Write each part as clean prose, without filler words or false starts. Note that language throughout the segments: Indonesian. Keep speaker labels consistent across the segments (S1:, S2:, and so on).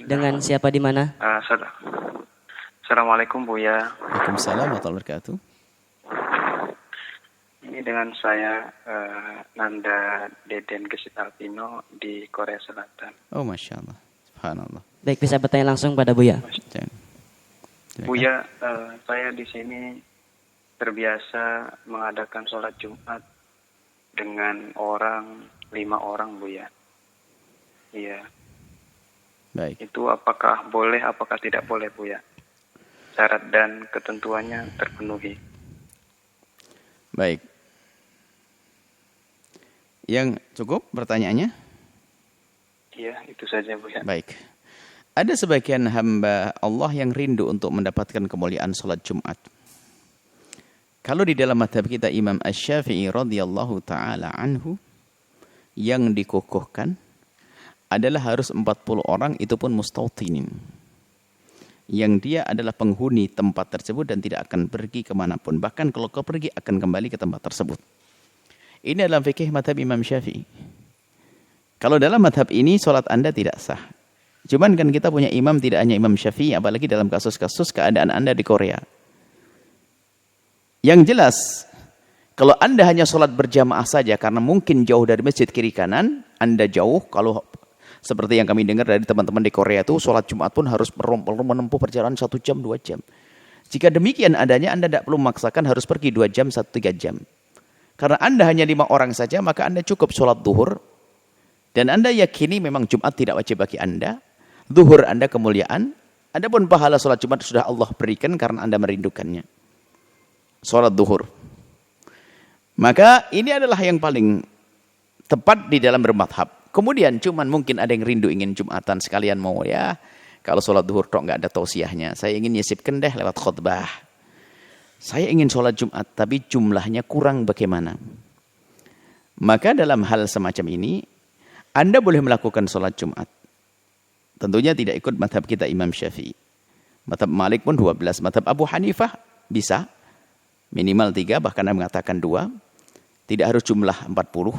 S1: Dengan siapa di mana?
S2: Assalamualaikum Buya.
S3: Waalaikumsalam warahmatullahi wabarakatuh.
S2: Ini dengan saya Nanda Deden Gesit Alpino di Korea Selatan.
S3: Oh, Masya Allah. Subhanallah.
S1: Baik, bisa bertanya langsung pada Buya.
S2: Buya, saya di sini terbiasa mengadakan sholat Jumat dengan 5 orang Buya. Iya.
S3: Baik.
S2: Itu apakah boleh, apakah tidak boleh Buya? Syarat dan ketentuannya terpenuhi.
S3: Baik. Yang cukup pertanyaannya?
S2: Iya, itu saja Buya.
S3: Baik. Ada sebagian hamba Allah yang rindu untuk mendapatkan kemuliaan sholat Jumat. Kalau di dalam madhab kita Imam Asy-Syafi'i radhiyallahu ta'ala anhu, yang dikukuhkan adalah harus 40 orang, itu pun mustautinin. Yang dia adalah penghuni tempat tersebut dan tidak akan pergi kemanapun. Bahkan kalau kau pergi akan kembali ke tempat tersebut. Ini adalah fikih madhab Imam Syafi'i. Kalau dalam madhab ini, sholat Anda tidak sah. Cuman kan kita punya imam, tidak hanya Imam Syafi'i, apalagi dalam kasus-kasus keadaan Anda di Korea. Yang jelas, kalau Anda hanya sholat berjamaah saja, karena mungkin jauh dari masjid kiri kanan, Anda jauh, kalau seperti yang kami dengar dari teman-teman di Korea itu, sholat Jumat pun harus menempuh perjalanan 1 jam, 2 jam. Jika demikian adanya, Anda tidak perlu memaksakan harus pergi 2 jam, 3 jam. Karena Anda hanya 5 orang saja, maka Anda cukup sholat duhur. Dan Anda yakini memang Jumat tidak wajib bagi Anda. Duhur Anda kemuliaan. Adapun pahala sholat Jumat sudah Allah berikan karena Anda merindukannya. Sholat duhur. Maka ini adalah yang paling tepat di dalam bermadhab. Kemudian cuman mungkin ada yang rindu ingin Jumatan sekalian mau ya. Kalau sholat duhur kok nggak ada tausiahnya. Saya ingin nyisipkan deh lewat khutbah. Saya ingin sholat Jumat tapi jumlahnya kurang bagaimana? Maka dalam hal semacam ini Anda boleh melakukan sholat Jumat. Tentunya tidak ikut madhab kita Imam Syafi'i. Madhab Malik pun 12. Madhab Abu Hanifah bisa. Minimal 3, bahkan Anda mengatakan 2. Tidak harus jumlah 40.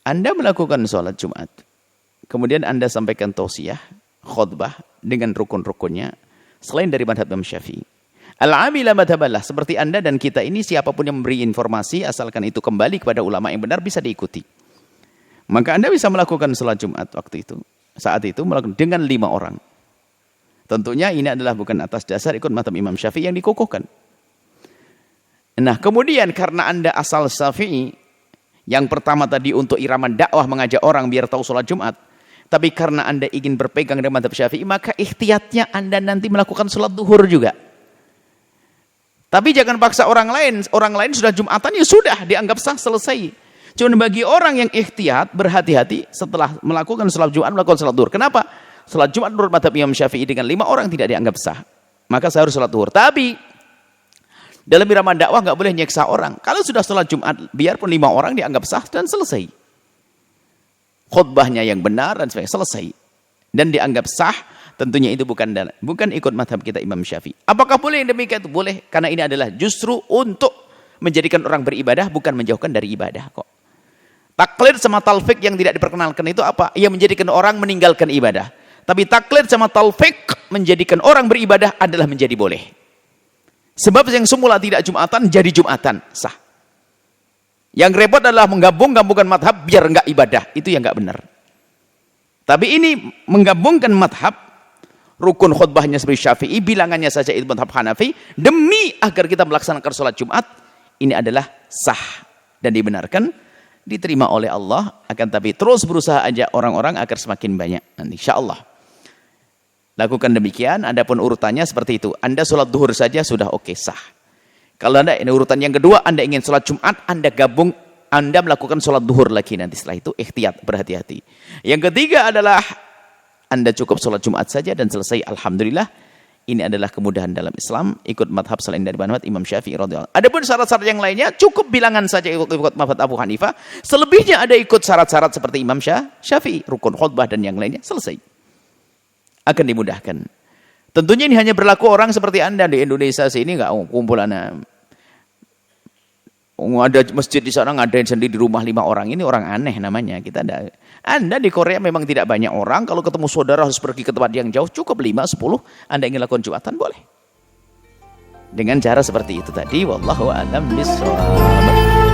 S3: Anda melakukan sholat Jumat. Kemudian Anda sampaikan tausiah, khutbah dengan rukun-rukunnya. Selain dari madhab Imam Syafi'i. Al-amila madhaballah. Seperti Anda dan kita ini, siapapun yang memberi informasi, asalkan itu kembali kepada ulama yang benar, bisa diikuti. Maka Anda bisa melakukan sholat Jumat waktu itu. Saat itu melakukan dengan 5 orang. Tentunya ini adalah bukan atas dasar ikut madhab Imam Syafi'i yang dikukuhkan. Nah kemudian karena Anda asal Syafi'i, yang pertama tadi untuk irama dakwah mengajak orang biar tahu sholat Jumat. Tapi karena Anda ingin berpegang dengan madhab Syafi'i, maka ikhtiyatnya Anda nanti melakukan sholat duhur juga. Tapi jangan paksa orang lain sudah Jumatan ya sudah dianggap sah selesai. Cuma bagi orang yang ikhtiyat, berhati-hati setelah melakukan sholat Jumat, melakukan sholat duhur. Kenapa? Sholat Jumat menurut madhab Imam Syafi'i dengan 5 orang tidak dianggap sah. Maka saya harus sholat duhur. Tapi dalam irama dakwah nggak boleh nyeksa orang. Kalau sudah sholat Jumat, biarpun 5 orang dianggap sah dan selesai. Khutbahnya yang benar dan sebagainya, selesai. Dan dianggap sah, tentunya itu bukan ikut madhab kita Imam Syafi'i. Apakah boleh yang demikian? Itu boleh. Karena ini adalah justru untuk menjadikan orang beribadah, bukan menjauhkan dari ibadah kok. Taklid sama talfik yang tidak diperkenalkan itu apa? Ia menjadikan orang meninggalkan ibadah. Tapi taklid sama talfik menjadikan orang beribadah adalah menjadi boleh. Sebab yang semula tidak Jumatan jadi Jumatan, sah. Yang repot adalah menggabungkan madhab biar enggak ibadah, itu yang enggak benar. Tapi ini menggabungkan madhab, rukun khutbahnya seperti Syafi'i, bilangannya saja itu madhab Hanafi, demi agar kita melaksanakan sholat Jumat, ini adalah sah dan dibenarkan. Diterima oleh Allah, akan tapi terus berusaha ajak orang-orang agar semakin banyak. Insyaallah. Lakukan demikian, adapun urutannya seperti itu. Anda sholat duhur saja sudah oke, sah. Kalau Anda, ini urutan yang kedua, Anda ingin sholat Jumat, Anda gabung, Anda melakukan sholat duhur lagi nanti setelah itu, ikhtiyat, berhati-hati. Yang ketiga adalah, Anda cukup sholat Jumat saja dan selesai, alhamdulillah. Ini adalah kemudahan dalam Islam, ikut madhab selain dari madhab Imam Syafi'i radhiyallahu anhu. Adapun syarat-syarat yang lainnya, cukup bilangan saja ikut madhab Abu Hanifah. Selebihnya ada ikut syarat-syarat seperti Imam Syafi'i, rukun khutbah dan yang lainnya, selesai. Akan dimudahkan. Tentunya ini hanya berlaku orang seperti Anda di Indonesia sini, nggak kumpulan Ada masjid di sana ngadain sendiri di rumah 5 orang. Ini orang aneh namanya. Anda di Korea memang tidak banyak orang. Kalau ketemu saudara harus pergi ke tempat yang jauh. Cukup 5, 10. Anda ingin lakukan Jumatan, boleh. Dengan cara seperti itu tadi. Wallahu a'lam bishawab.